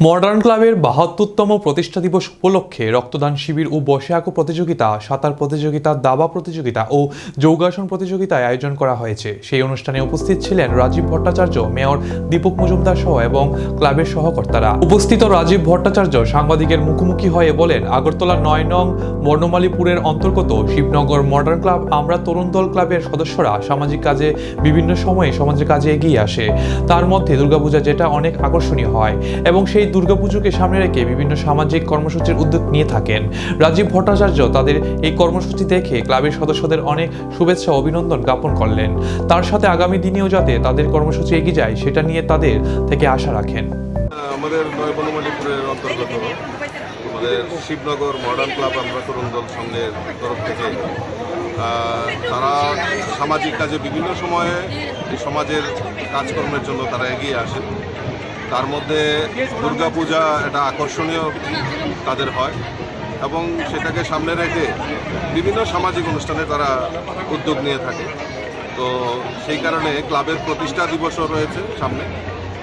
Modern ক্লাবের ৭২তম প্রতিষ্ঠা দিবস উপলক্ষে রক্তদান শিবির ও বসে আঁকো প্রতিযোগিতা, সাঁতার প্রতিযোগিতা, দাবা প্রতিযোগিতা ও যোগাসন প্রতিযোগিতায় আয়োজন করা হয়েছে। সেই অনুষ্ঠানে উপস্থিত ছিলেন রাজীব ভট্টাচার্য, মেয়র দীপক মজুমদার সহ এবং ক্লাবের সহকর্তারা। উপস্থিত রাজীব ভট্টাচার্য সাংবাদিকের মুখোমুখি হয়ে বলেন, আগরতলা ৯ নং বর্ণমালীপুরের অন্তর্গত শিবনগর মডার্ন ক্লাব আমরা তরুণ দল ক্লাবের সদস্যরা সামাজিক কাজে বিভিন্ন সময়ে সমাজের কাজে এগিয়ে আসে। তার মধ্যে দুর্গাপূজা যেটা অনেক আকর্ষণীয় হয় এবং সেই দুর্গাপুজোকে সামনে রেখে বিভিন্ন সামাজিক কর্মসূচির উদ্যোগ নিয়ে থাকেন। রাজীব ভট্টাচার্য তাদের এই কর্মসূচি দেখে ক্লাবের সদস্যদের অনেক শুভেচ্ছা ও অভিনন্দন জ্ঞাপন করলেন। তার সাথে আগামী দিনেও যাতে তাদের কর্মসূচি এগিয়ে যায় সেটা নিয়ে তাদের থেকে আশা রাখেন। আমাদের বর্ণমালীপুরের অন্তর্গত আমাদের শিবনগর মডার্ন ক্লাব আমরা তরুণ দল সংঘের তরফ থেকে তারা সামাজিক কাজে বিভিন্ন সময়ে সমাজের কাজকর্মের জন্য তারা এগিয়ে আসে। তার মধ্যে দুর্গাপূজা একটা আকর্ষণীয় তাদের হয় এবং সেটাকে সামনে রেখে বিভিন্ন সামাজিক অনুষ্ঠানে তারা উদ্যোগ নিয়ে থাকে। তো সেই কারণে ক্লাবের প্রতিষ্ঠা দিবসও রয়েছে সামনে।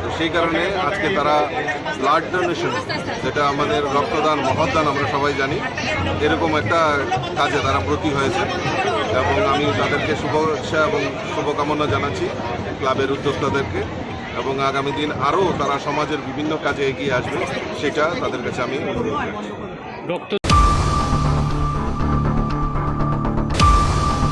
তো সেই কারণে আজকে তারা ব্লাড ডোনেশন, যেটা আমাদের রক্তদান মহৎদান আমরা সবাই জানি, এরকম একটা কাজে তারা ব্রতী হয়েছে এবং আমি তাদেরকে শুভেচ্ছা এবং শুভকামনা জানাচ্ছি ক্লাবের উদ্যোক্তাদেরকে, এবং আগামী দিন আরও তারা সমাজের বিভিন্ন কাজে এগিয়ে আসবে সেটা তাদের কাছে আমি অনুরোধ করছি।